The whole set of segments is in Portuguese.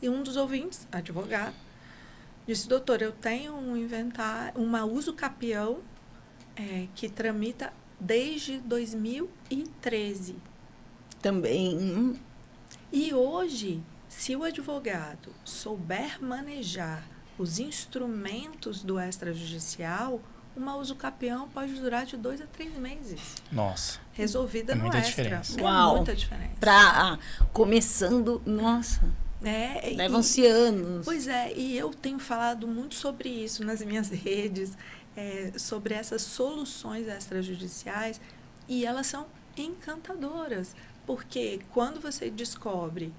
E um dos ouvintes, advogado, disse, doutor, eu tenho uma uso capião que tramita desde 2013. Também. E hoje, se o advogado souber manejar os instrumentos do extrajudicial, uma uso capião pode durar de 2 a 3 meses. Nossa. Resolvida no extra. Diferença. Uau. Muita diferença. Começando, nossa, levam-se anos. Pois é, e eu tenho falado muito sobre isso nas minhas redes, sobre essas soluções extrajudiciais, e elas são encantadoras, porque quando você descobre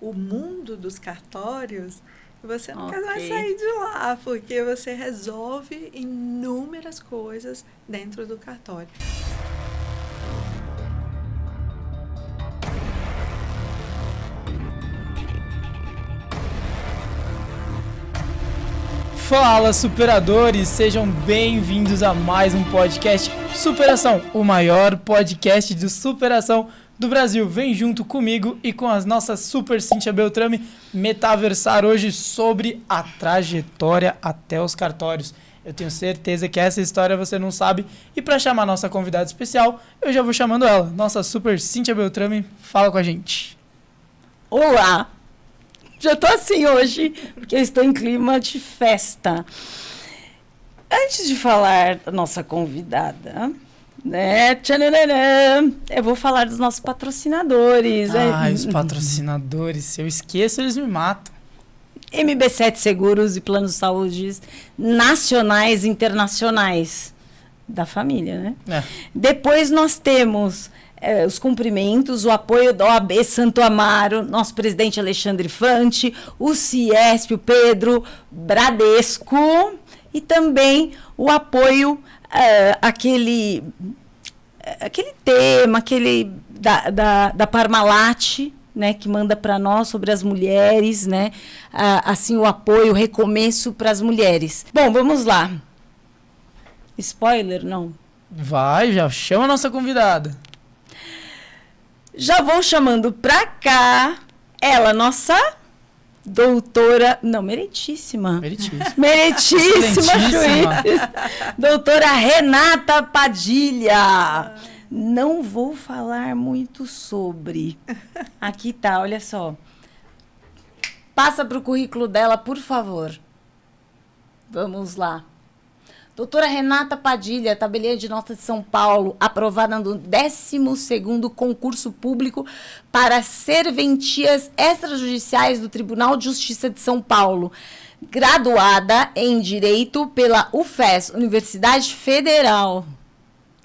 o mundo dos cartórios, você não quer mais sair de lá, porque você resolve inúmeras coisas dentro do cartório. Fala, superadores! Sejam bem-vindos a mais um podcast Superação, o maior podcast de superação do Brasil. Vem junto comigo e com as nossas super Cíntia Beltrame metaversar hoje sobre a trajetória até os cartórios. Eu tenho certeza que essa história você não sabe. E para chamar nossa convidada especial, eu já vou chamando ela. Nossa super Cíntia Beltrame, fala com a gente. Olá! Já tô assim hoje, porque eu estou em clima de festa. Antes de falar da nossa convidada, né? Tchananã, eu vou falar dos nossos patrocinadores. Os patrocinadores, se eu esqueço, eles me matam. MB7 Seguros e Planos de Saúde nacionais e internacionais da família, né? Depois nós temos os cumprimentos, o apoio da OAB Santo Amaro, nosso presidente Alexandre Fante, o Ciesp, o Pedro, Bradesco, e também o apoio aquele tema, da Parmalat, né, que manda para nós sobre as mulheres, né, assim, o apoio, o recomeço para as mulheres. Bom, vamos lá. Spoiler, não? Vai, já chama a nossa convidada. Já vou chamando para cá ela, nossa doutora, não, meritíssima juiz, doutora Renata Padilha. Não vou falar muito sobre. Aqui tá, olha só. Passa para o currículo dela, por favor. Vamos lá. Doutora Renata Padilha, tabeliã de notas de São Paulo, aprovada no 12º concurso público para serventias extrajudiciais do Tribunal de Justiça de São Paulo. Graduada em Direito pela UFES, Universidade Federal.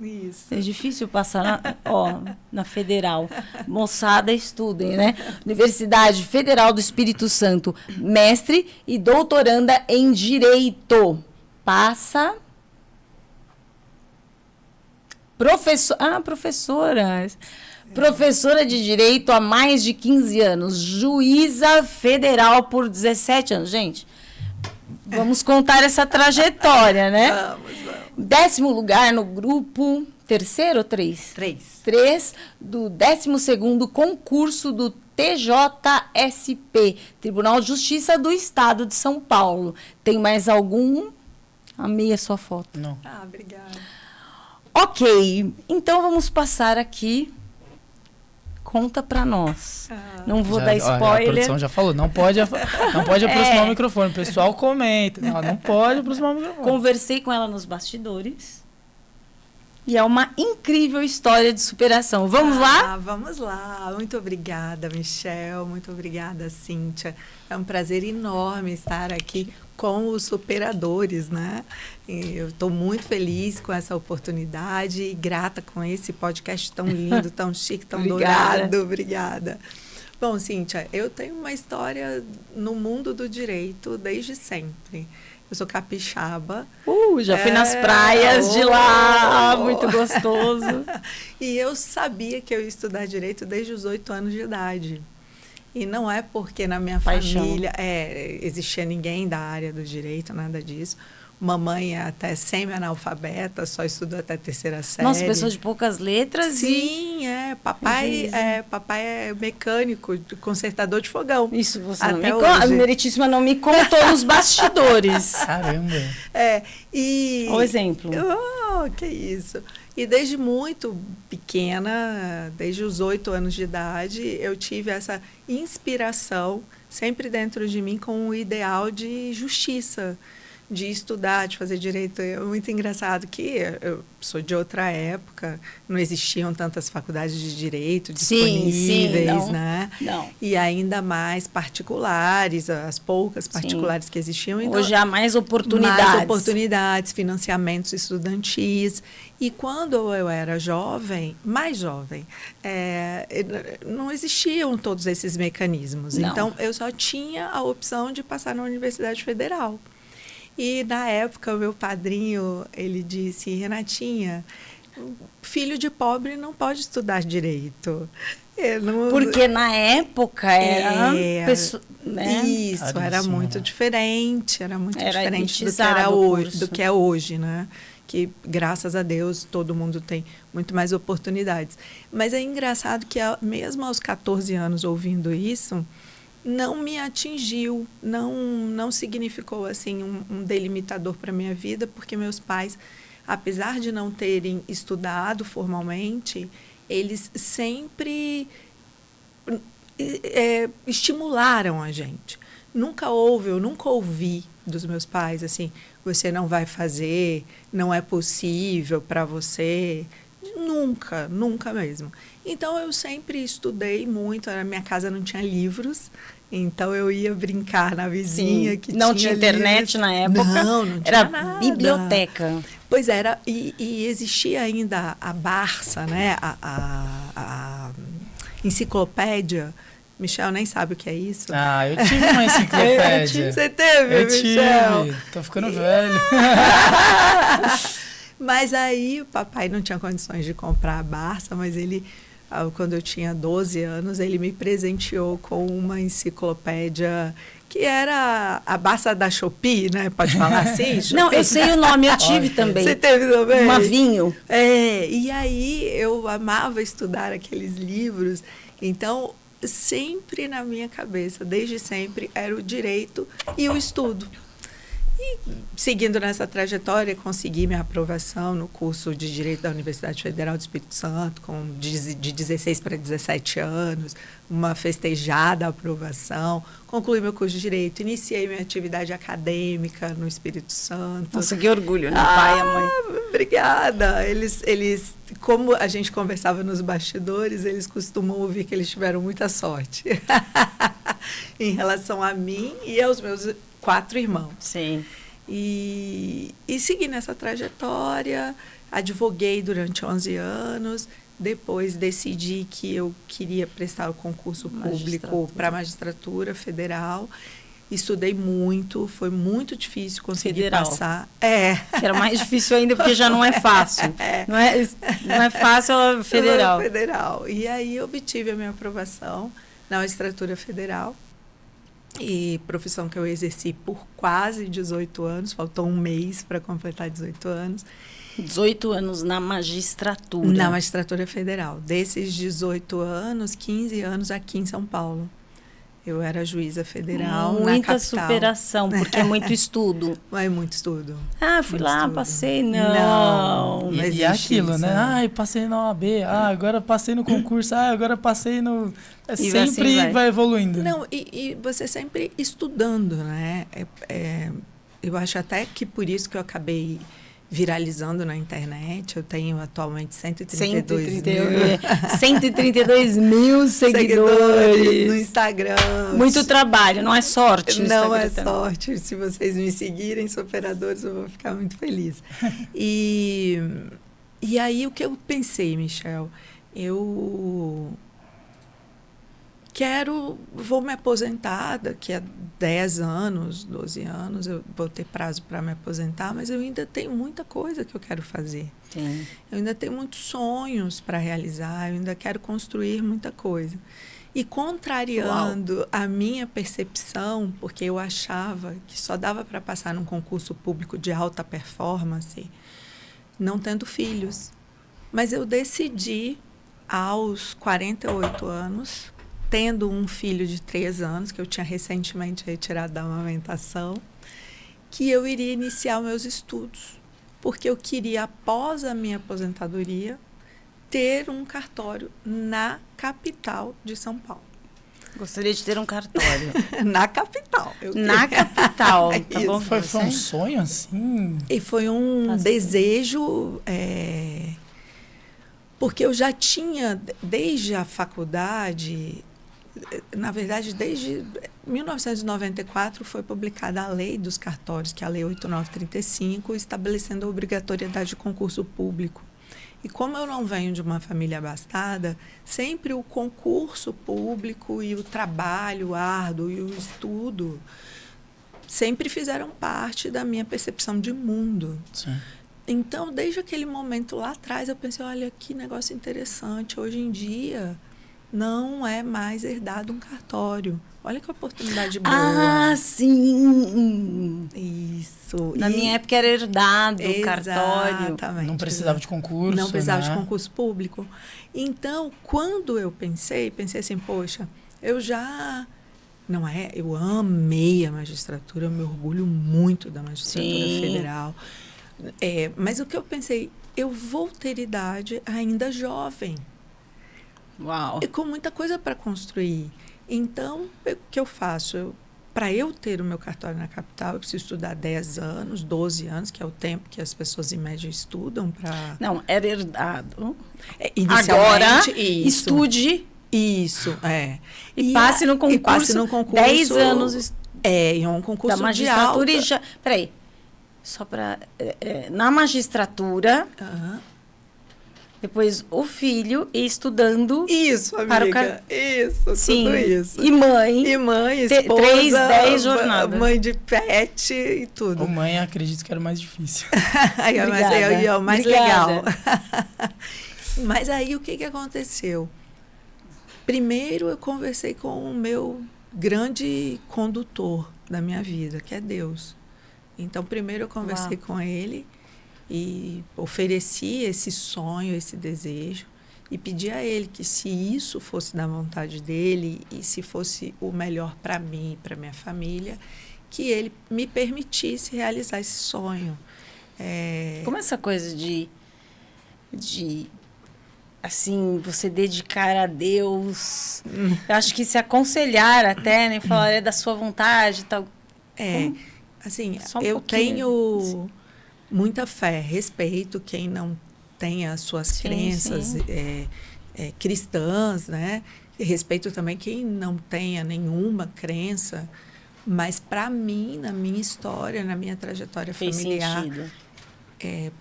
Isso. É difícil passar na Federal. Moçada, estudem, né? Universidade Federal do Espírito Santo, mestre e doutoranda em Direito. Passa. Professora. Professora de Direito há mais de 15 anos. Juíza federal por 17 anos. Gente, vamos contar essa trajetória, né? Vamos. 10º lugar no grupo... Terceiro ou 3? 3 do 12º concurso do TJSP, Tribunal de Justiça do Estado de São Paulo. Tem mais algum? Amei a sua foto. Não. Obrigada. Ok, então vamos passar aqui. Conta pra nós. Não vou dar spoiler. A produção já falou, não pode aproximar o microfone. O pessoal comenta. Não pode aproximar o microfone. Conversei com ela nos bastidores. E é uma incrível história de superação. Vamos lá? Vamos lá. Muito obrigada, Michel. Muito obrigada, Cíntia. É um prazer enorme estar aqui com os superadores, né? E eu estou muito feliz com essa oportunidade e grata com esse podcast tão lindo, tão chique, tão dourado. Obrigada. Bom, Cíntia, eu tenho uma história no mundo do direito desde sempre. Eu sou capixaba. Já fui nas praias de lá, muito gostoso. E eu sabia que eu ia estudar direito desde os 8 anos de idade. E não é porque na minha família existia ninguém da área do direito, nada disso. mamãe é até semi-analfabeta, só estudou até a 3ª série. Nossa, pessoa de poucas letras. Sim, papai é mecânico, consertador de fogão. Isso você até não me hoje. A Meritíssima não me contou nos bastidores. Caramba. O exemplo. Que isso. E desde muito pequena, desde os 8 anos de idade, eu tive essa inspiração sempre dentro de mim com o ideal de justiça, de estudar, de fazer direito. É muito engraçado que eu sou de outra época, não existiam tantas faculdades de direito disponíveis, né? Não. E ainda mais particulares, as poucas particulares que existiam. Então, hoje há mais oportunidades. Mais oportunidades, financiamentos estudantis. E quando eu era jovem, mais jovem, não existiam todos esses mecanismos. Não. Então, eu só tinha a opção de passar na Universidade Federal. E, na época, o meu padrinho, ele disse, Renatinha, filho de pobre não pode estudar direito. Porque, na época, era... né? Isso, era muito diferente. Era muito diferente do que é hoje, né? Que, graças a Deus, todo mundo tem muito mais oportunidades. Mas é engraçado que, mesmo aos 14 anos ouvindo isso, não me atingiu, não significou assim um delimitador para a minha vida, porque meus pais, apesar de não terem estudado formalmente, eles sempre estimularam a gente. Eu nunca ouvi dos meus pais assim, você não vai fazer, não é possível para você. Nunca mesmo. Então, eu sempre estudei muito. Na minha casa não tinha livros, então eu ia brincar na vizinha. Sim, que não tinha internet livros. Na época. Não tinha era nada. Biblioteca. Pois era, e existia ainda a Barça, né? A enciclopédia. Michel nem sabe o que é isso. Eu tive uma enciclopédia. Você teve, Michel? Tive. Tô ficando velho. Mas aí o papai não tinha condições de comprar a Barça, mas ele, quando eu tinha 12 anos, ele me presenteou com uma enciclopédia que era a Barça da Shopee, né? Pode falar assim? Shopee? Não, eu sei o nome, eu tive também. Você teve também? Mavinho. E aí eu amava estudar aqueles livros, então sempre na minha cabeça, desde sempre, era o direito e o estudo. E, seguindo nessa trajetória, consegui minha aprovação no curso de Direito da Universidade Federal do Espírito Santo, de 16 para 17 anos, uma festejada aprovação. Concluí meu curso de Direito, iniciei minha atividade acadêmica no Espírito Santo. Nossa, que orgulho, né? Pai e mãe. Obrigada. Eles, como a gente conversava nos bastidores, eles costumam ouvir que eles tiveram muita sorte em relação a mim e aos meus 4 irmãos. Sim. E segui nessa trajetória, advoguei durante 11 anos, depois decidi que eu queria prestar o concurso público para a magistratura federal. Estudei muito, foi muito difícil conseguir passar. Que era mais difícil ainda, porque já não é fácil. Não é fácil a federal. Federal. E aí eu obtive a minha aprovação na magistratura federal. E profissão que eu exerci por quase 18 anos, faltou um mês para completar 18 anos. 18 anos na magistratura. Na magistratura federal. Desses 18 anos, 15 anos aqui em São Paulo. Eu era juíza federal na capital. Muita superação, porque é muito estudo. É muito estudo. Fui lá, estudo. Passei. Não e aquilo, isso, né? Passei na OAB. Agora passei no concurso. Agora passei no... sempre assim vai evoluindo. Não, e você sempre estudando, né? Eu acho até que por isso que eu acabei viralizando na internet. Eu tenho atualmente 132 mil seguidores no Instagram. Muito trabalho, não é sorte. Não é sorte. Se vocês me seguirem, superadores, eu vou ficar muito feliz. E aí o que eu pensei, Michel? Vou me aposentar daqui a 10 anos, 12 anos, eu vou ter prazo para me aposentar, mas eu ainda tenho muita coisa que eu quero fazer. Sim. Eu ainda tenho muitos sonhos para realizar, eu ainda quero construir muita coisa. E contrariando a minha percepção, porque eu achava que só dava para passar num concurso público de alta performance, não tendo filhos. Mas eu decidi, aos 48 anos, tendo um filho de 3 anos, que eu tinha recentemente retirado da amamentação, que eu iria iniciar meus estudos, porque eu queria, após a minha aposentadoria, ter um cartório na capital de São Paulo. Gostaria de ter um cartório. Na capital. Na capital. Tá bom? Foi um sonho, assim? E foi um desejo, porque eu já tinha, desde a faculdade, na verdade, desde 1994 foi publicada a lei dos cartórios, que é a Lei 8935, estabelecendo a obrigatoriedade de concurso público. E como eu não venho de uma família abastada, sempre o concurso público e o trabalho árduo e o estudo sempre fizeram parte da minha percepção de mundo. Sim. Então, desde aquele momento lá atrás, eu pensei, olha, que negócio interessante. Hoje em dia, não é mais herdado um cartório. Olha que oportunidade boa. Ah, sim! Isso. Na minha época era herdado o cartório. Exatamente. Não precisava de concurso, Não precisava né? de concurso público. Então, quando eu pensei assim, poxa, eu já... Não é? Eu amei a magistratura, eu me orgulho muito da magistratura federal. Mas o que eu pensei, eu vou ter idade ainda jovem. Uau! E com muita coisa para construir. Então, o que eu faço? Para eu ter o meu cartório na capital, eu preciso estudar 10 anos, 12 anos, que é o tempo que as pessoas em média estudam para... Não, era herdado. Agora, estude. Isso, E passe no concurso. E passe no concurso. 10 anos. Em um concurso da magistratura de alta. e já... Peraí. Só para... na magistratura... Depois o filho e estudando. Isso, amiga. Isso, sim, tudo isso. E mãe. E mãe, esposa. 3, 10 jornadas. Mãe de pet e tudo. Ou mãe, acredito que era o mais difícil. Mas é o mais Obrigada. legal. Mas aí, o que aconteceu? Primeiro, eu conversei com o meu grande condutor da minha vida, que é Deus. Então, primeiro eu conversei com ele e ofereci esse sonho, esse desejo, e pedi a ele que, se isso fosse da vontade dele e se fosse o melhor para mim e para minha família, que ele me permitisse realizar esse sonho. Como essa coisa de assim, você dedicar a Deus, eu acho que se aconselhar até, né, falar é da sua vontade e tal. Assim, Só um eu pouquinho. tenho muita fé, respeito quem não tem as suas crenças cristãs, né? E respeito também quem não tenha nenhuma crença, mas para mim, na minha história, na minha trajetória familiar, sentido.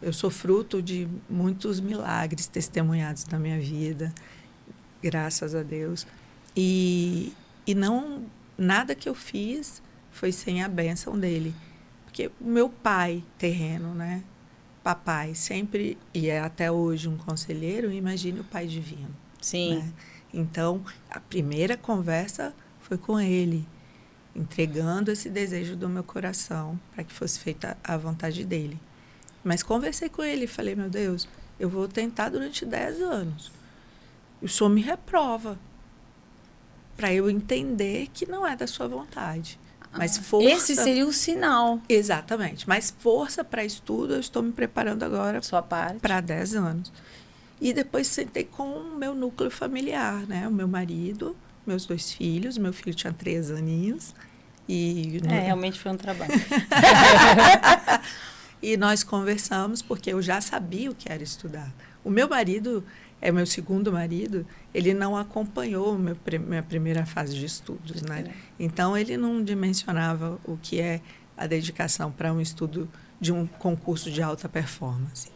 Eu sou fruto de muitos milagres testemunhados na minha vida, graças a Deus. E não, nada que eu fiz foi sem a bênção dele. Porque o meu pai terreno, né? Papai, sempre, e é até hoje um conselheiro, imagine o pai divino. Sim. Né? Então, a primeira conversa foi com ele, entregando esse desejo do meu coração para que fosse feita a vontade dele. Mas conversei com ele e falei, meu Deus, eu vou tentar durante 10 anos. O senhor me reprova para eu entender que não é da sua vontade. Mas força... Esse seria o sinal. Exatamente. Mas força para estudo, eu estou me preparando agora para 10 anos. E depois sentei com o meu núcleo familiar, né? O meu marido, meus 2 filhos. Meu filho tinha 3 aninhos. Realmente foi um trabalho. E nós conversamos, porque eu já sabia o que era estudar. O meu marido, meu segundo marido, ele não acompanhou minha primeira fase de estudos, né? Então, ele não dimensionava o que é a dedicação para um estudo de um concurso de alta performance.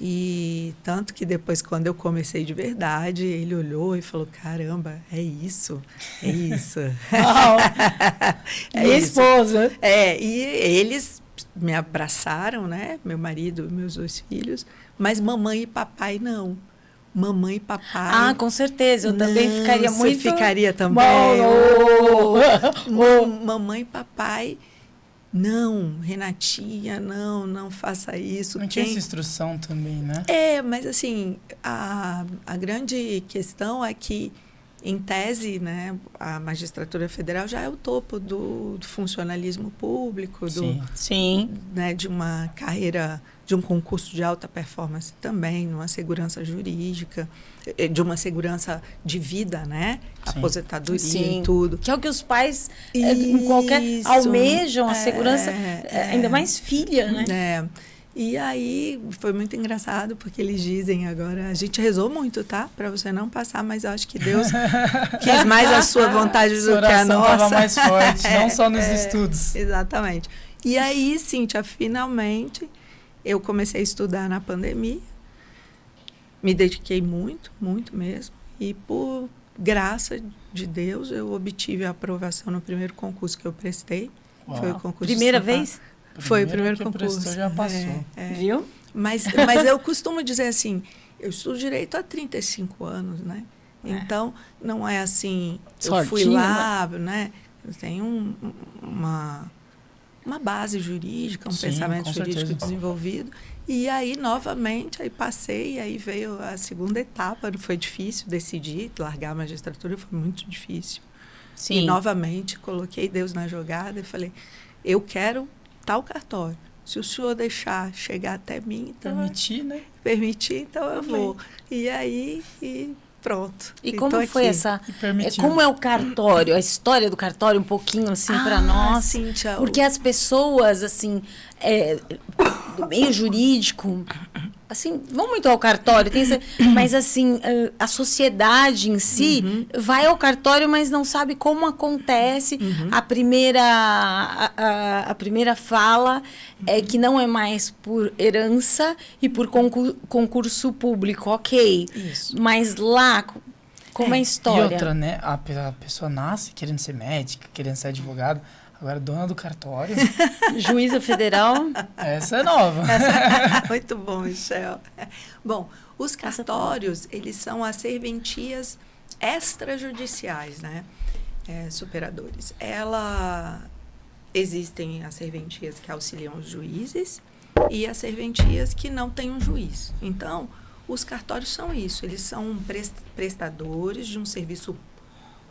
E tanto que depois, quando eu comecei de verdade, ele olhou e falou, caramba, é isso. Minha esposa. E eles me abraçaram, né? Meu marido e meus 2 filhos, mas mamãe e papai não. mamãe e papai. Ah, com certeza. Eu também ficaria muito... Você ficaria também. Bom, Mamãe e papai, não, Renatinha, não faça isso. Não tinha essa instrução também, né? Mas assim, a grande questão é que, em tese, né, a magistratura federal já é o topo do funcionalismo público, Sim. Né, de uma carreira, de um concurso de alta performance também, numa segurança jurídica, de uma segurança de vida, né? Sim. Aposentadoria e tudo. Que é o que os pais almejam, a segurança, ainda mais filha, né? E aí foi muito engraçado, porque eles dizem agora, a gente rezou muito, tá? Para você não passar, mas eu acho que Deus quis mais a sua vontade do que a nossa. Estava mais forte, não só nos estudos. Exatamente. E aí, Cíntia, finalmente, eu comecei a estudar na pandemia, me dediquei muito mesmo, e por graça de Deus, eu obtive a aprovação no primeiro concurso que eu prestei. Uau. Foi o concurso Primeira vez? Foi o primeiro que concurso. Prestou, já passou. Viu? Mas eu costumo dizer assim, eu estudo direito há 35 anos, né? Então, não é assim, eu fui lá, né? Eu tenho uma base jurídica, um pensamento jurídico desenvolvido. E aí, novamente, aí passei, e aí veio a segunda etapa. Foi difícil decidir, largar a magistratura foi muito difícil. Sim. E, novamente, coloquei Deus na jogada e falei, eu quero tal cartório. Se o senhor deixar chegar até mim, então... Permitir, né? Permitir, então eu vou. E aí, pronto. E como foi essa... Como é o cartório? A história do cartório, um pouquinho, assim, para nós. Cíntia, porque as pessoas, assim, do meio jurídico... Assim, vão muito ao cartório, mas assim, a sociedade em si vai ao cartório, mas não sabe como acontece. A primeira fala é que não é mais por herança e por concurso público, ok. Isso. Mas lá, como é a história? E outra, né? A pessoa nasce querendo ser médica, querendo ser advogado. Agora, dona do cartório... Juíza federal. Essa é nova. Muito bom, Michel. Bom, os cartórios, eles são as serventias extrajudiciais, né? Superadores. Existem as serventias que auxiliam os juízes e as serventias que não têm um juiz. Então, os cartórios são isso. Eles são prestadores de um serviço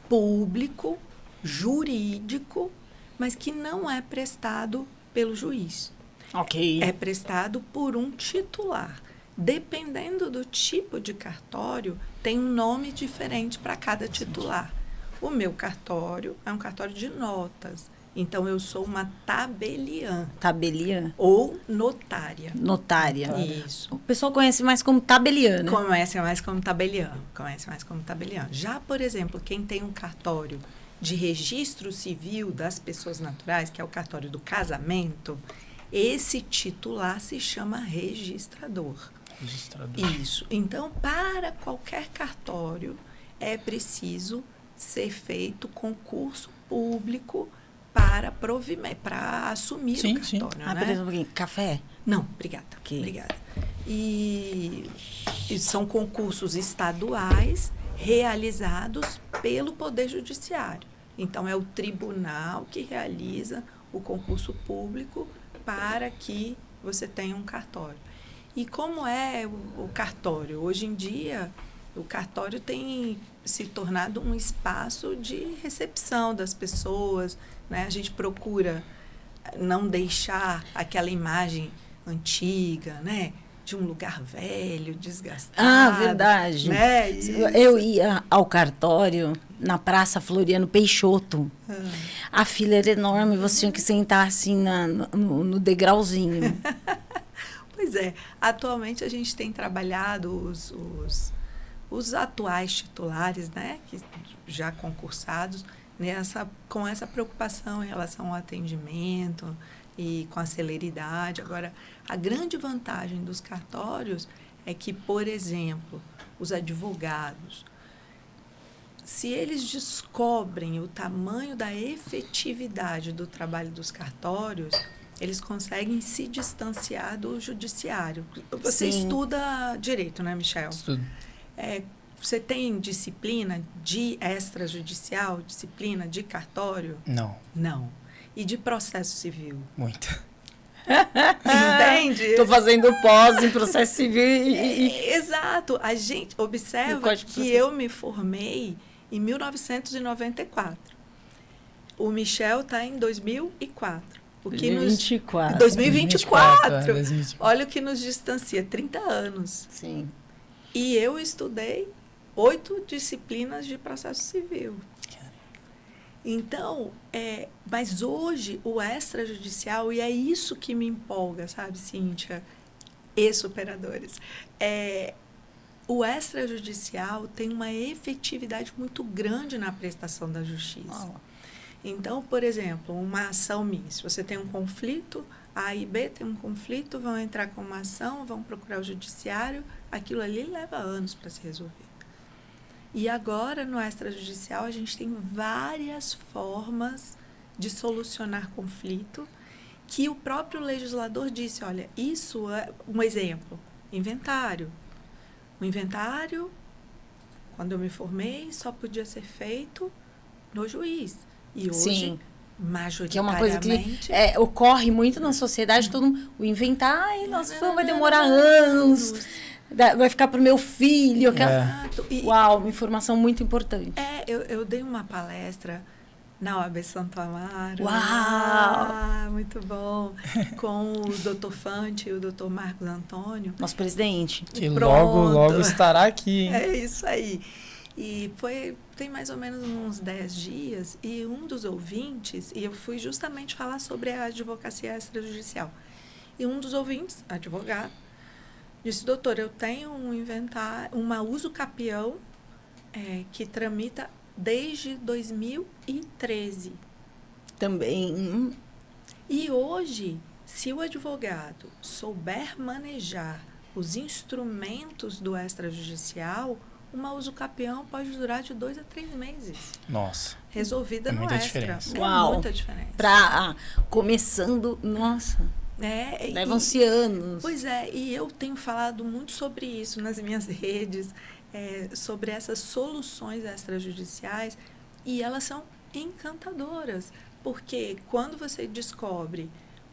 público, jurídico, mas que não é prestado pelo juiz. Ok. É prestado por um titular. Dependendo do tipo de cartório, tem um nome diferente para cada titular. O meu cartório é um cartório de notas. Então, eu sou uma tabeliã. Tabeliã? Ou notária. Notária. Isso. O pessoal conhece mais como tabeliã, né? Conhece mais como tabeliã. Já, por exemplo, quem tem um cartório de registro civil das pessoas naturais, que é o cartório do casamento, esse titular se chama registrador. Isso. Então, para qualquer cartório, é preciso ser feito concurso público para assumir o cartório. Ah, peraí um pouquinho. Café? Não, obrigada. Okay. Obrigada. E são concursos estaduais realizados pelo Poder Judiciário. Então, é o tribunal que realiza o concurso público para que você tenha um cartório. E como é o cartório? Hoje em dia, o cartório tem se tornado um espaço de recepção das pessoas, né? A gente procura não deixar aquela imagem antiga, né? De um lugar velho, desgastado. Ah, verdade. Né? Eu ia ao cartório na Praça Floriano Peixoto. A fila era enorme, você tinha que sentar assim no degrauzinho. Pois é. Atualmente a gente tem trabalhado os atuais titulares, né? Que já concursados, com essa preocupação em relação ao atendimento e com a celeridade. Agora, a grande vantagem dos cartórios é que, por exemplo, os advogados, se eles descobrem o tamanho da efetividade do trabalho dos cartórios, eles conseguem se distanciar do judiciário. Você estuda direito, né, Michel? Estudo. Você tem disciplina de extrajudicial, disciplina de cartório? Não. Não. E de processo civil? Muito. Entende? Estou fazendo pós em processo civil Exato. A gente observa que eu me formei em 1994. O Michel está em 2004. O que 2024. 2024. Olha o que nos distancia, 30 anos. Sim. E eu estudei 8 disciplinas de processo civil. Então, mas hoje o extrajudicial, e é isso que me empolga, sabe, Cíntia, e superadores, o extrajudicial tem uma efetividade muito grande na prestação da justiça. Então, por exemplo, uma ação minha, se você tem um conflito, A e B tem um conflito, vão entrar com uma ação, vão procurar o judiciário, aquilo ali leva anos para se resolver. E agora, no extrajudicial, a gente tem várias formas de solucionar conflito que o próprio legislador disse, olha, isso é um exemplo, inventário. O inventário, quando eu me formei, só podia ser feito no juiz. E hoje, sim, majoritariamente... Que é uma coisa que ocorre muito na sociedade, todo mundo, o inventário, nossa, vai demorar anos... Vai ficar para o meu filho. Exato. Uau, uma informação muito importante. Eu dei uma palestra na OAB Santo Amaro. Uau! Muito bom. Com o Dr. Fante e o Dr. Marcos Antônio. Nosso presidente. Que logo estará aqui. Hein? É isso aí. E tem mais ou menos uns 10 dias, e um dos ouvintes, e eu fui justamente falar sobre a advocacia extrajudicial. E um dos ouvintes, advogado, disse, doutor, eu tenho um inventário, uma uso capião que tramita desde 2013. Também. E hoje, se o advogado souber manejar os instrumentos do extrajudicial, uma uso capião pode durar de 2 a 3 meses. Nossa. Resolvida no extra. Uau. Muita diferença. Começando, nossa... Levam-se anos. Pois é, e eu tenho falado muito sobre isso nas minhas redes, sobre essas soluções extrajudiciais, e elas são encantadoras, porque quando você descobre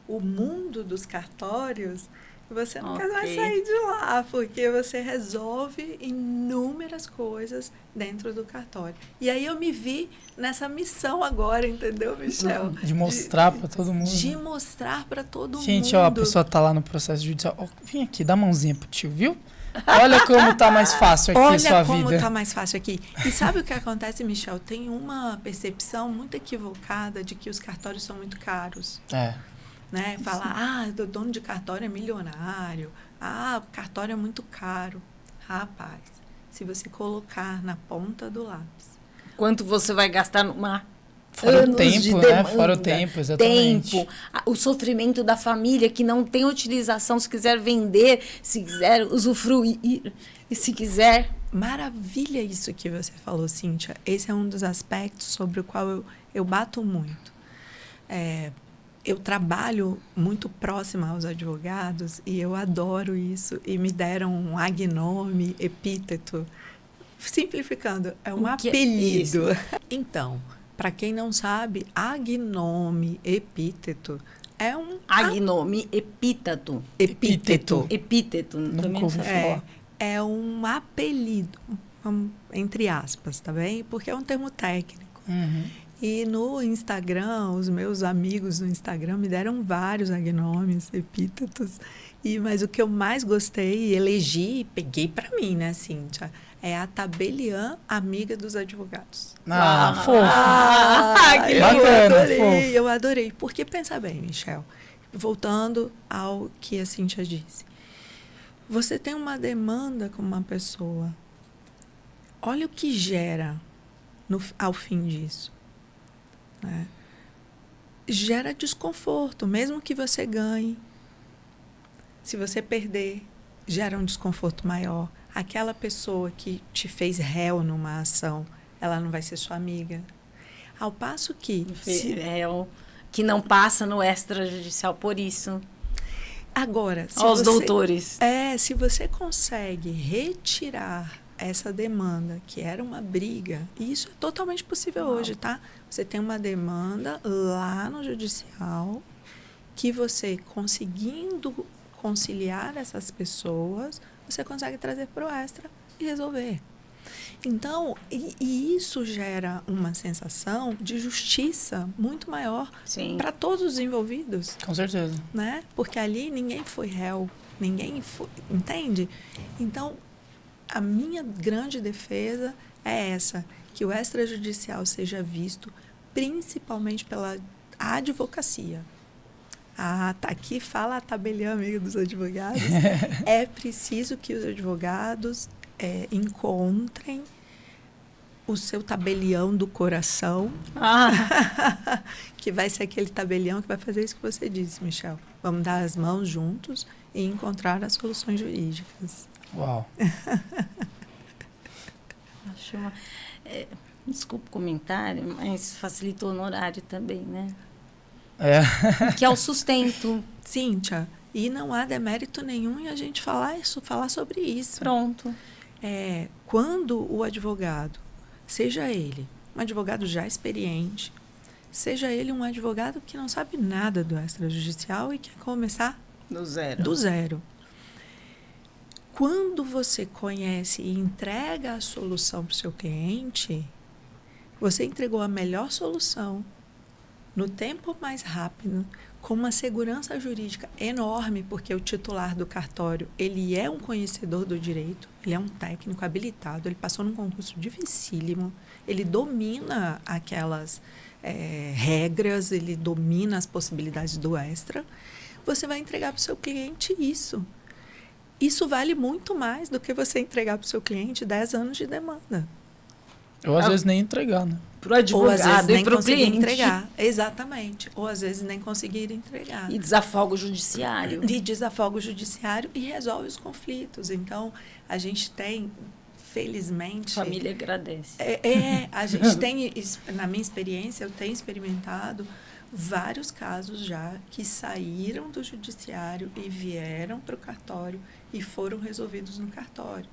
o mundo dos cartórios, você não quer mais sair de lá, porque você resolve inúmeras coisas dentro do cartório. E aí eu me vi nessa missão agora, entendeu, Michel? De mostrar para todo mundo. De mostrar para todo mundo. Gente, a pessoa tá lá no processo judicial. Vem aqui, dá a mãozinha pro tio, viu? Olha como tá mais fácil aqui a sua vida. Olha como tá mais fácil aqui. E sabe o que acontece, Michel? Tem uma percepção muito equivocada de que os cartórios são muito caros. Né? Falar, o dono de cartório é milionário, o cartório é muito caro. Rapaz, se você colocar na ponta do lápis. Quanto você vai gastar numa... Fora o tempo, né? Fora o tempo, exatamente. Tempo, o sofrimento da família que não tem utilização, se quiser vender, se quiser usufruir, e se quiser... Maravilha isso que você falou, Cíntia. Esse é um dos aspectos sobre o qual eu bato muito. Eu trabalho muito próxima aos advogados e eu adoro isso. E me deram um agnome, epíteto. Simplificando, é um apelido. Então, para quem não sabe, agnome, epíteto, é um... Agnome, epíteto. Epíteto. Nunca ouvi falar. É um apelido, entre aspas, tá bem? Porque é um termo técnico. Uhum. E no Instagram, os meus amigos no Instagram me deram vários agnomes, epítetos. Mas o que eu mais gostei, elegi e peguei para mim, né, Cíntia? É a tabeliã amiga dos advogados. Fofo. Que bacana, eu adorei. Porque, pensa bem, Michel, voltando ao que a Cíntia disse. Você tem uma demanda com uma pessoa. Olha o que gera ao fim disso. Gera desconforto, mesmo que você ganhe. Se você perder, gera um desconforto maior. Aquela pessoa que te fez réu numa ação, ela não vai ser sua amiga. Ao passo que... Réu, que não passa no extrajudicial por isso. Agora, doutores. Se você consegue retirar essa demanda, que era uma briga, e isso é totalmente possível hoje, tá? Você tem uma demanda lá no judicial que você, conseguindo conciliar essas pessoas, você consegue trazer para o extra e resolver. Então, e isso gera uma sensação de justiça muito maior para todos os envolvidos. Com certeza. Né? Porque ali ninguém foi réu, ninguém foi, entende? Então, a minha grande defesa é essa, que o extrajudicial seja visto principalmente pela advocacia. Tá aqui fala a tabeliã amiga dos advogados. É preciso que os advogados encontrem o seu tabelião do coração, que vai ser aquele tabelião que vai fazer isso que você disse, Michel. Vamos dar as mãos juntos e encontrar as soluções jurídicas. Uau! Desculpa o comentário, mas facilitou no horário também, né? É. Que é o sustento. Cíntia, e não há demérito nenhum em a gente falar sobre isso. Pronto. Quando o advogado, seja ele um advogado já experiente, seja ele um advogado que não sabe nada do extrajudicial e quer começar do zero. Quando você conhece e entrega a solução para o seu cliente, você entregou a melhor solução no tempo mais rápido, com uma segurança jurídica enorme, porque o titular do cartório, ele é um conhecedor do direito, ele é um técnico habilitado, ele passou num concurso dificílimo, ele domina aquelas regras, ele domina as possibilidades do extra. Você vai entregar para o seu cliente isso. Isso vale muito mais do que você entregar para o seu cliente 10 anos de demanda. Ou às vezes nem entregar, né? Para o advogado e para o cliente. Entregar. Exatamente. Ou às vezes nem conseguir entregar. E desafoga o judiciário. E resolve os conflitos. Então, a gente tem, felizmente... A família agradece. A gente tem, na minha experiência, eu tenho experimentado vários casos já que saíram do judiciário e vieram para o cartório e foram resolvidos no cartório.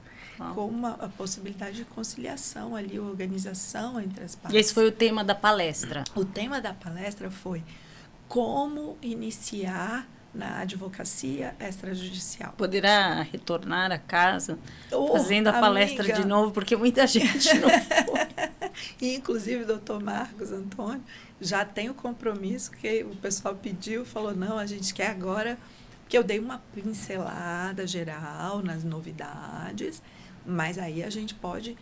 Com a possibilidade de conciliação ali, organização entre as partes. E esse foi o tema da palestra? O tema da palestra foi como iniciar na advocacia extrajudicial. Poderá retornar a casa fazendo a palestra de novo, porque muita gente não foi. E, inclusive, o doutor Marcos Antônio já tem o compromisso que o pessoal pediu, falou, não, a gente quer agora, que eu dei uma pincelada geral nas novidades, mas aí a gente pode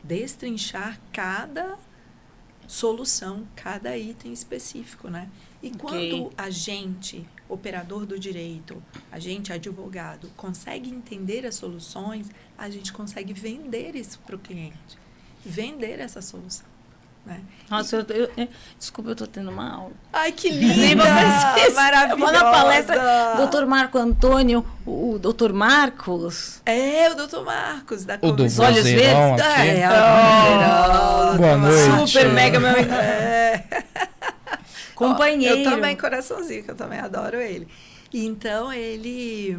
destrinchar cada solução, cada item específico, né? E quando a gente, operador do direito, a gente, advogado, consegue entender as soluções, a gente consegue vender isso para o cliente, vender essa solução. Né? Nossa, desculpa, eu estou tendo uma aula. Ai, que linda! Maravilhosa! Eu vou na palestra, doutor Marco Antônio, o doutor Marcos. O doutor Marcos, da Comissão. Olhos Verdes. Boa noite. Super mega, meu amigo. Companheiro. Eu também, coraçãozinho, que eu também adoro ele. Então, ele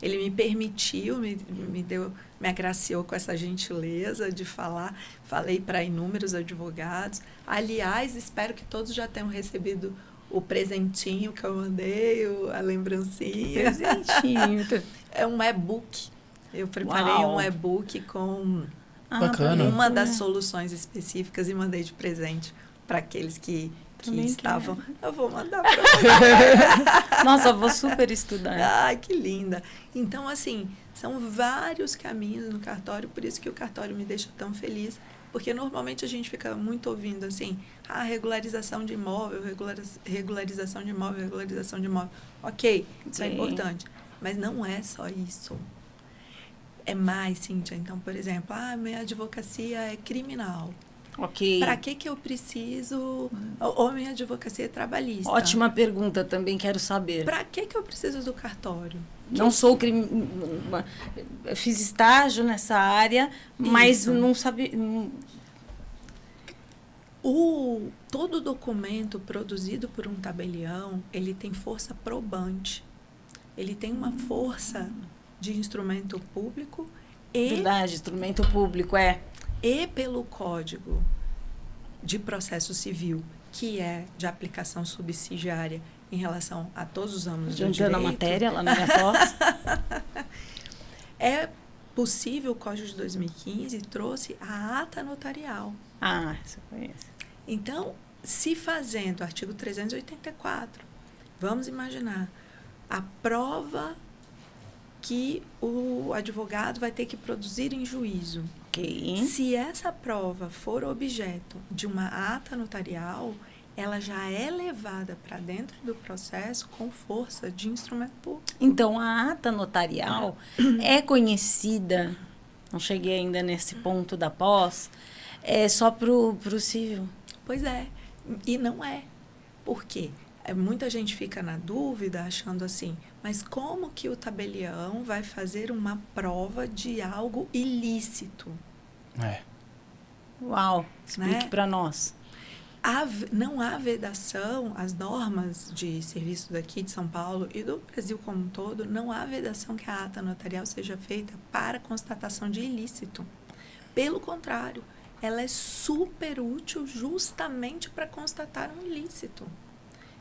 me permitiu, me agraciou com essa gentileza de falar. Falei para inúmeros advogados. Aliás, espero que todos já tenham recebido o presentinho que eu mandei, a lembrancinha. Presentinho. É um e-book. Eu preparei um e-book com uma das soluções específicas e mandei de presente para aqueles que estavam... Eu vou mandar para você. Nossa, eu vou super estudar. Ai, que linda. Então, assim, são vários caminhos no cartório, por isso que o cartório me deixa tão feliz, porque normalmente a gente fica muito ouvindo assim, regularização de imóvel, regularização de imóvel, regularização de imóvel. Ok, isso é importante, mas não é só isso. É mais, Cíntia. Então, por exemplo, minha advocacia é criminal. Ok. Para que eu preciso... Ou minha advocacia é trabalhista. Ótima pergunta, também quero saber. Para que eu preciso do cartório? Não sou fiz estágio nessa área, mas não sabia... Todo documento produzido por um tabelião, ele tem força probante. Ele tem uma força de instrumento público Verdade, instrumento público, E pelo Código de Processo Civil, que é de aplicação subsidiária em relação a todos os âmbitos do direito. Adiantando a matéria lá na minha pós. É possível, o Código de 2015 trouxe a ata notarial. Isso eu conheço. Então, se fazendo, artigo 384, vamos imaginar, a prova que o advogado vai ter que produzir em juízo. Ok. Se essa prova for objeto de uma ata notarial, ela já é levada para dentro do processo com força de instrumento público. Então, a ata notarial é conhecida, não cheguei ainda nesse ponto da pós, é só pro civil. Pois é, e não é. Por quê? Muita gente fica na dúvida, achando assim, mas como que o tabelião vai fazer uma prova de algo ilícito? Uau, explique para nós. Não há vedação, as normas de serviço daqui de São Paulo e do Brasil como um todo, não há vedação que a ata notarial seja feita para constatação de ilícito. Pelo contrário, ela é super útil justamente para constatar um ilícito.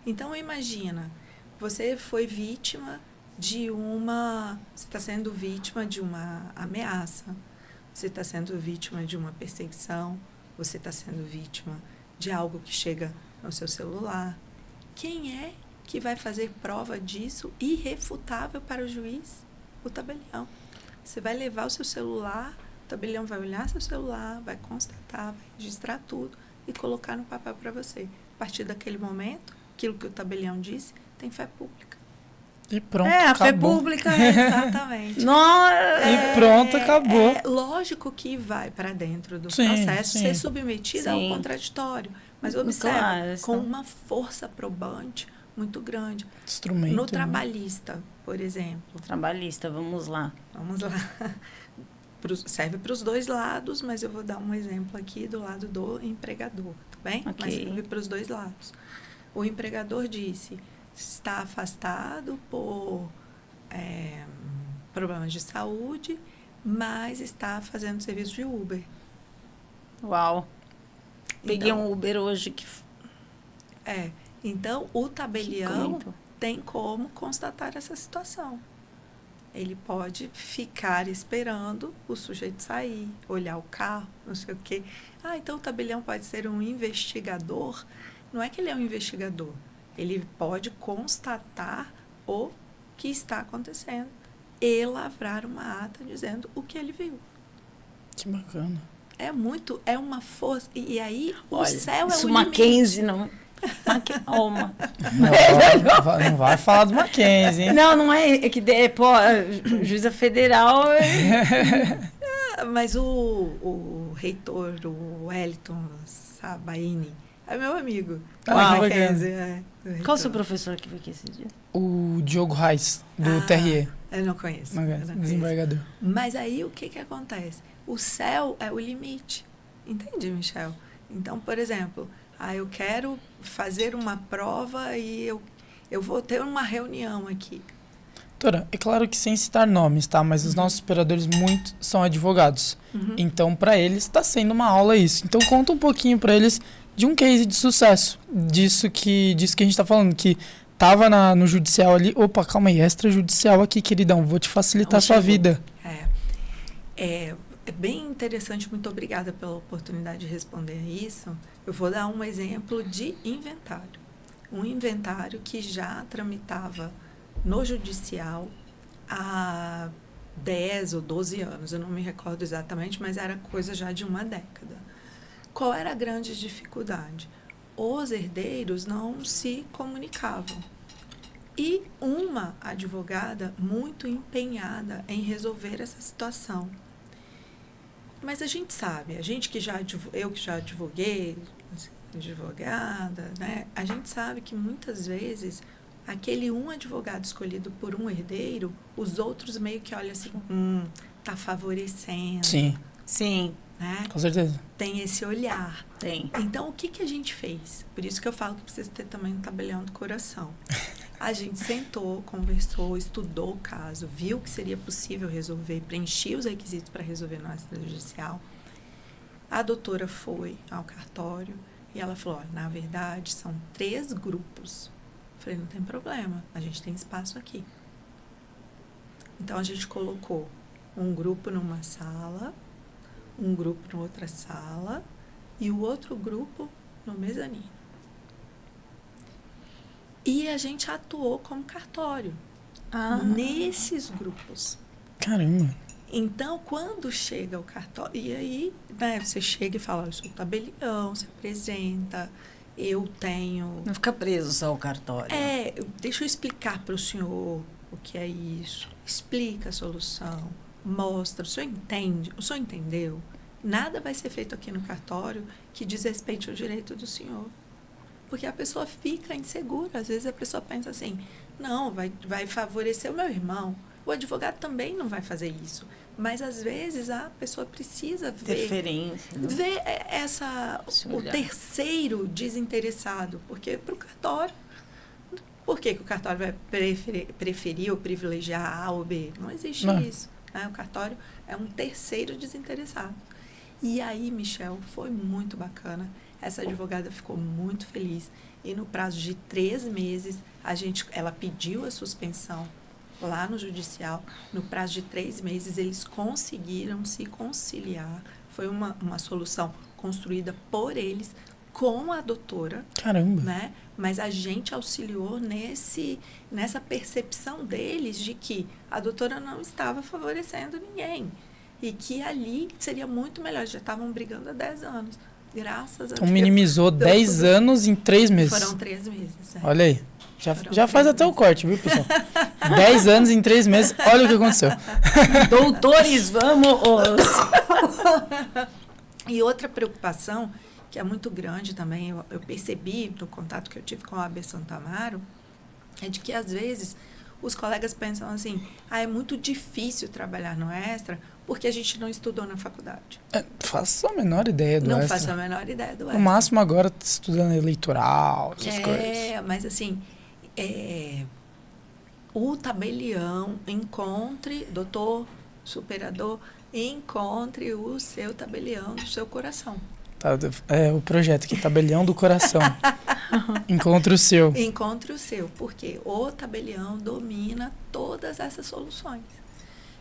Então, imagina, você foi vítima você está sendo vítima de uma ameaça, você está sendo vítima de uma perseguição, você está sendo vítima de algo que chega no seu celular. Quem é que vai fazer prova disso irrefutável para o juiz? O tabelião. Você vai levar o seu celular, o tabelião vai olhar seu celular, vai constatar, vai registrar tudo e colocar no papel para você. A partir daquele momento, aquilo que o tabelião disse, tem fé pública. E pronto, a acabou. fé pública. Exatamente. E pronto, acabou. Lógico que vai para dentro do processo ser submetido ao contraditório. Mas observe, com uma força probante muito grande. Instrumento. No trabalhista, por exemplo. Trabalhista, vamos lá. Vamos lá. Serve para os dois lados, mas eu vou dar um exemplo aqui do lado do empregador, tá bem? Okay. Mas serve para os dois lados. O empregador disse, está afastado por problemas de saúde, mas está fazendo serviço de Uber. Uau. Peguei um Uber hoje que... Então, o tabelião tem como constatar essa situação. Ele pode ficar esperando o sujeito sair, olhar o carro, não sei o quê. Então o tabelião pode ser um investigador. Não é que ele é um investigador. Ele pode constatar o que está acontecendo e lavrar uma ata dizendo o que ele viu. Que bacana. É uma força. E aí, o céu é o limite. Mackenzie não... Não vai falar do Mackenzie, hein? Não é. É que, juíza federal... Mas o reitor, o Wellington Sabaini, é meu amigo. Mackenzie, Qual o seu professor que foi aqui esse dia? O Diogo Reis, do TRE. Eu não conheço. Desembargador. Mas aí, o que acontece? O céu é o limite. Entende, Michel? Então, por exemplo... eu quero fazer uma prova e eu vou ter uma reunião aqui. Doutora, é claro que sem citar nomes, tá? Mas os nossos operadores muito são advogados. Então, para eles, está sendo uma aula isso. Então, conta um pouquinho para eles de um case de sucesso. Disso que a gente está falando, que estava no judicial ali. Opa, calma aí, extrajudicial aqui, queridão. Vou te facilitar a sua vida. É bem interessante, muito obrigada pela oportunidade de responder isso. Eu vou dar um exemplo de inventário. Um inventário que já tramitava no judicial há 10 ou 12 anos, eu não me recordo exatamente, mas era coisa já de uma década. Qual era a grande dificuldade? Os herdeiros não se comunicavam. E uma advogada muito empenhada em resolver essa situação. Mas a gente sabe, eu que já advoguei, advogada, né? A gente sabe que muitas vezes aquele um advogado escolhido por um herdeiro, os outros meio que olham assim, tá favorecendo. Sim. Né? Com certeza. Tem esse olhar. Tem. Então, o que a gente fez? Por isso que eu falo que precisa ter também um tabelião do coração. A gente sentou, conversou, estudou o caso, viu que seria possível resolver, preenchia os requisitos para resolver no extrajudicial. A doutora foi ao cartório e ela falou, olha, na verdade, são 3 grupos. Eu falei, não tem problema, a gente tem espaço aqui. Então, a gente colocou um grupo numa sala, um grupo na outra sala e o outro grupo no mezanino. E a gente atuou como cartório nesses grupos. Caramba. Então, quando chega o cartório, e aí, né, você chega e fala, eu sou tabelião, se apresenta, eu tenho... Não fica preso só o cartório. Deixa eu explicar para o senhor o que é isso, explica a solução, mostra, o senhor entende, o senhor entendeu? Nada vai ser feito aqui no cartório que desrespeite o direito do senhor. Porque a pessoa fica insegura. Às vezes a pessoa pensa assim, não, vai favorecer o meu irmão. O advogado também não vai fazer isso. Mas, às vezes, a pessoa precisa ver o terceiro desinteressado. Porque para o cartório, por que o cartório vai preferir ou privilegiar A ou B? Não existe isso. Né? O cartório é um terceiro desinteressado. E aí, Michel, foi muito bacana. Essa advogada ficou muito feliz e no prazo de 3 meses, ela pediu a suspensão lá no judicial. No prazo de 3 meses, eles conseguiram se conciliar. Foi uma solução construída por eles com a doutora. Caramba! Né? Mas a gente auxiliou nessa percepção deles de que a doutora não estava favorecendo ninguém. E que ali seria muito melhor. Já estavam brigando há 10 anos. Graças a Deus. Então minimizou 10 anos em 3 meses. Foram 3 meses. Olha aí. Já faz até o corte, viu, pessoal? 10 anos em 3 meses. Olha o que aconteceu. Doutores, vamos! E outra preocupação, que é muito grande também, eu percebi no contato que eu tive com a AB Santamaro, é de que, às vezes, os colegas pensam assim, é muito difícil trabalhar no Extra porque a gente não estudou na faculdade. Faço a menor ideia do Extra. Não faço a menor ideia do Extra. No máximo agora estudando eleitoral, essas coisas. Mas assim, o tabelião doutor, superador, encontre o seu tabelião do seu coração. É o projeto aqui, Tabelião do Coração. Encontre o seu. Encontre o seu, porque o tabelião domina todas essas soluções.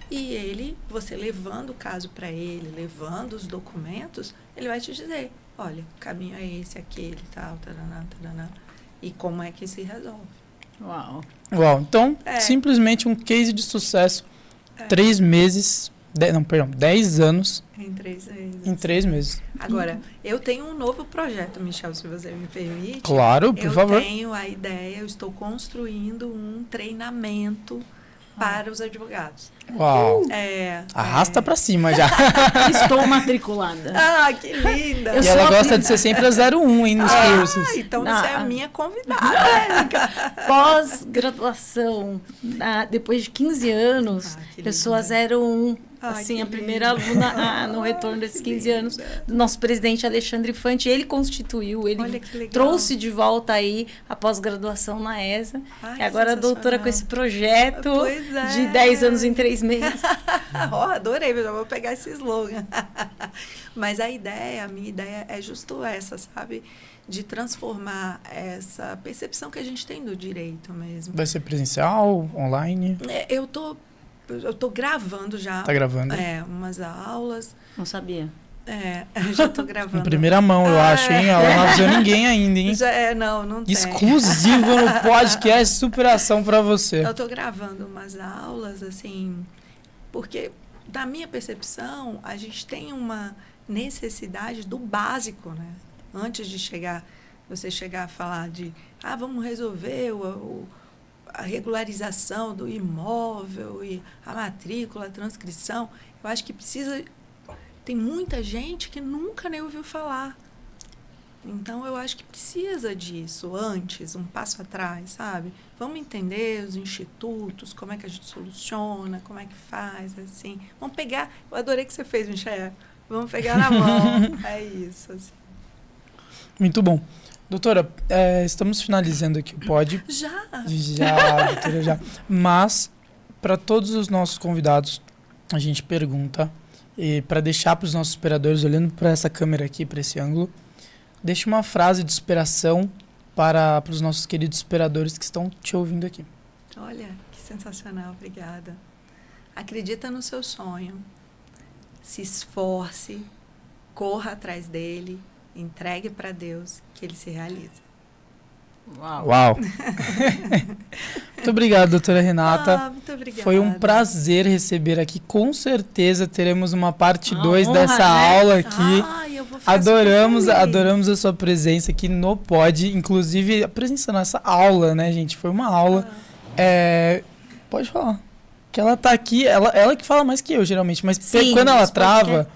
E você levando o caso para ele, levando os documentos, ele vai te dizer, olha, o caminho é esse, aquele, tal, taraná, taraná, e como é que se resolve. Uau. Então, simplesmente um case de sucesso. 3 meses, 10 anos. Em 3 meses. Em 3 meses. Agora, eu tenho um novo projeto, Michel, se você me permite. Claro, por favor. Eu tenho a ideia, eu estou construindo um treinamento para os advogados. Uau! Arrasta pra cima já. Estou matriculada. Ah, que linda! E ela gosta de ser sempre a 01, hein, nos cursos. Então você é a minha convidada. Pós-graduação, depois de 15 anos, eu sou a 01. Assim, a primeira aluna no retorno desses 15 anos, do nosso presidente Alexandre Infante, ele constituiu, ele trouxe de volta aí a pós-graduação na ESA. E agora a doutora com esse projeto de 10 anos em 3 meses. Adorei, eu já vou pegar esse slogan. Mas a minha ideia é justo essa, sabe? De transformar essa percepção que a gente tem do direito mesmo. Vai ser presencial, online? Eu tô gravando já. Tá gravando? Umas aulas. Não sabia. Eu já tô gravando. Em primeira mão, eu acho, hein? Ela não avisou ninguém ainda, hein? Não tem. Exclusivo no podcast Superação pra você. Eu tô gravando umas aulas, assim, porque, da minha percepção, a gente tem uma necessidade do básico, né? Antes de você chegar a falar de, vamos resolver a regularização do imóvel e a matrícula, a transcrição. Eu acho que tem muita gente que nunca nem ouviu falar. Então, eu acho que precisa disso antes, um passo atrás, sabe? Vamos entender os institutos, como é que a gente soluciona, como é que faz, assim. Vamos pegar... Eu adorei o que você fez, Michel. Vamos pegar na mão. É isso, assim. Muito bom. Doutora, estamos finalizando aqui o pod. Já? Já, doutora, já. Mas, para todos os nossos convidados, a gente pergunta, e para deixar para os nossos superadores, olhando para essa câmera aqui, para esse ângulo, deixe uma frase de inspiração para os nossos queridos superadores que estão te ouvindo aqui. Olha, que sensacional, obrigada. Acredita no seu sonho, se esforce, corra atrás dele, entregue para Deus, que ele se realiza. Uau! Muito obrigado, doutora Renata. Muito obrigada. Foi um prazer receber aqui. Com certeza teremos uma parte 2 honra, dessa né? aula aqui. Eu vou ficar super feliz. Adoramos a sua presença aqui no pod. Inclusive, a presença nessa aula, né, gente? Foi uma aula. Pode falar. Que ela tá aqui, ela que fala mais que eu, geralmente. Mas Sim, quando ela trava...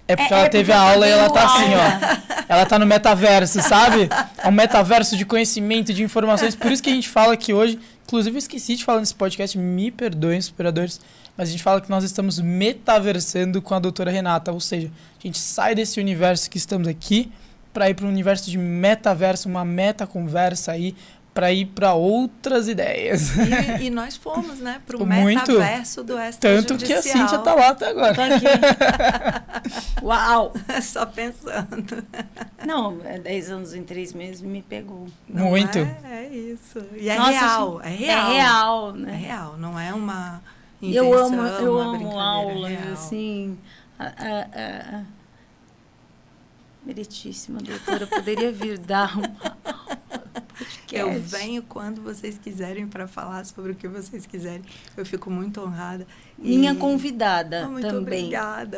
É porque ela teve a aula e ela tá assim, ó. Ela tá no metaverso, sabe? É um metaverso de conhecimento, de informações. Por isso que a gente fala que hoje... Inclusive, eu esqueci de falar nesse podcast, me perdoem, superadores, mas a gente fala que nós estamos metaversando com a doutora Renata. Ou seja, a gente sai desse universo que estamos aqui para ir para um universo de metaverso, uma meta-conversa aí, para ir para outras ideias. E nós fomos, né, para o Muito. metaverso do extrajudicial. Tanto que a Cíntia tá lá até agora. Tá aqui. Uau! Só pensando. Não, 10 anos em 3 meses me pegou. Não Muito. É isso. E é Nossa, real, é real. É real, É né? real, não é uma invenção, Eu uma amo brincadeira, aulas, é real. assim. Meritíssima doutora, poderia vir dar um podcast. Eu venho quando vocês quiserem para falar sobre o que vocês quiserem. Eu fico muito honrada. Minha convidada muito também.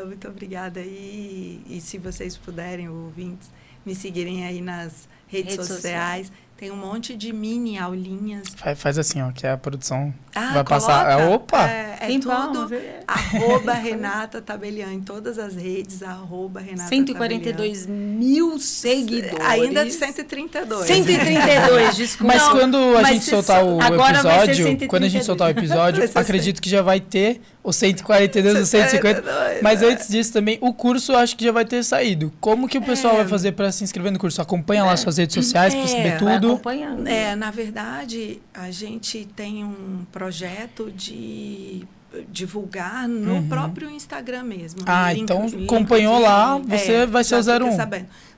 Muito obrigada. E se vocês puderem, ouvintes, me seguirem aí nas redes sociais. Tem um monte de mini aulinhas. Faz assim, ó, que a produção vai coloca. passar. Opa! É tudo. @ Renata Tabelian, em todas as redes, @ Renata 142 mil seguidores. Ainda de 132. 132, desculpa. Mas quando a mas gente se soltar o agora vai ser episódio, 132. quando a gente soltar o episódio, acredito que já vai ter o 142, o 150. Mas antes disso também, o curso acho que já vai ter saído. Como que o pessoal vai fazer para se inscrever no curso? Acompanha lá suas redes sociais para saber tudo. Acompanhando. Na verdade, a gente tem um projeto de divulgar no próprio Instagram mesmo. Então acompanhou lá, você vai ser o 01.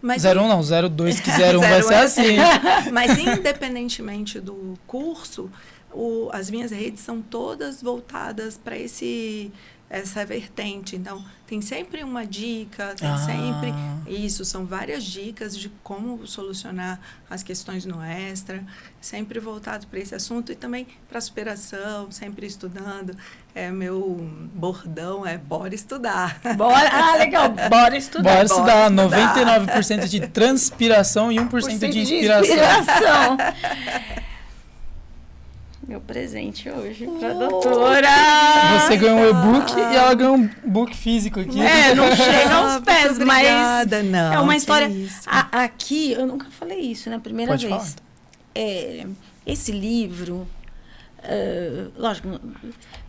Mas 01 não, 02, que 01 vai ser assim. Mas independentemente do curso, as minhas redes são todas voltadas para essa vertente. Então, tem sempre uma dica, tem sempre isso, são várias dicas de como solucionar as questões no extra, sempre voltado para esse assunto e também para superação, sempre estudando. Meu bordão é bora estudar. Legal, bora estudar. Bora estudar. 99% de transpiração e 1% de inspiração. Meu presente hoje pra doutora. Você ganhou um e-book e ela ganhou um book físico aqui. Não chega aos pés, mas não, é uma história. Aqui, eu nunca falei isso, né? Primeira Pode vez. Falar. Esse livro, lógico,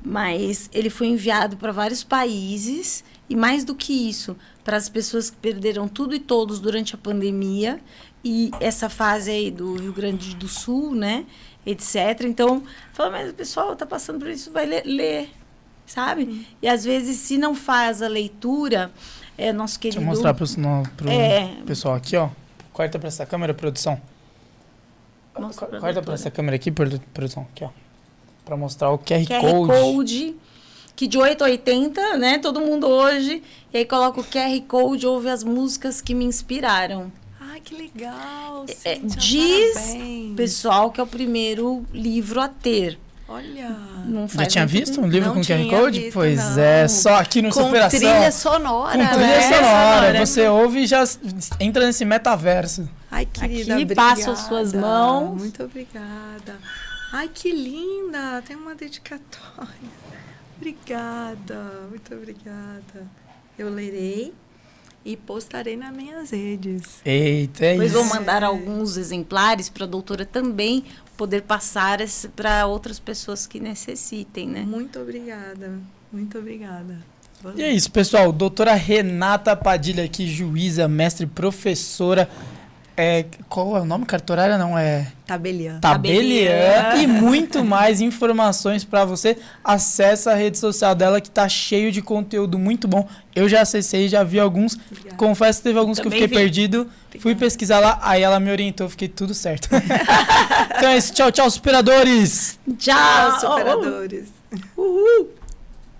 mas ele foi enviado para vários países e mais do que isso, para as pessoas que perderam tudo e todos durante a pandemia e essa fase aí do Rio Grande do Sul, né? Etc. Então, fala, mas o pessoal está passando por isso, vai ler, sabe? E às vezes, se não faz a leitura, nosso querido... Deixa eu mostrar pro pessoal aqui, ó. Corta para essa câmera, produção. Corta para essa câmera aqui, produção. Aqui, ó. Para mostrar o QR Code. Que de 8 a 80, né? Todo mundo hoje. E aí coloca o QR Code, ouve as músicas que me inspiraram. Que legal, Cíntia, diz parabéns. Pessoal que é o primeiro livro a ter. Olha, não faz já tinha visto um livro com QR Code? Visto, pois não. é, só aqui no Superação. Com trilha sonora. Com trilha sonora. Você ouve e já entra nesse metaverso. Ai, querida, aqui obrigada. passam suas mãos. Muito obrigada. Ai, que linda. Tem uma dedicatória. Obrigada, muito obrigada. Eu lerei e postarei nas minhas redes. Eita, é Depois isso. vou mandar alguns exemplares para a doutora também poder passar para outras pessoas que necessitem, né? Muito obrigada, muito obrigada. E é isso, pessoal. Doutora Renata Padilha aqui, juíza, mestre, professora. Qual é o nome? Cartorária não, Tabeliã. Tabeliã. E muito mais informações para você. Acesse a rede social dela que tá cheio de conteúdo muito bom. Eu já acessei, já vi alguns. Obrigada. Confesso que teve alguns Também que eu fiquei perdido. Obrigada. Fui pesquisar lá, aí ela me orientou, fiquei tudo certo. Então é isso, tchau, tchau, superadores! Tchau! Superadores. Uhul!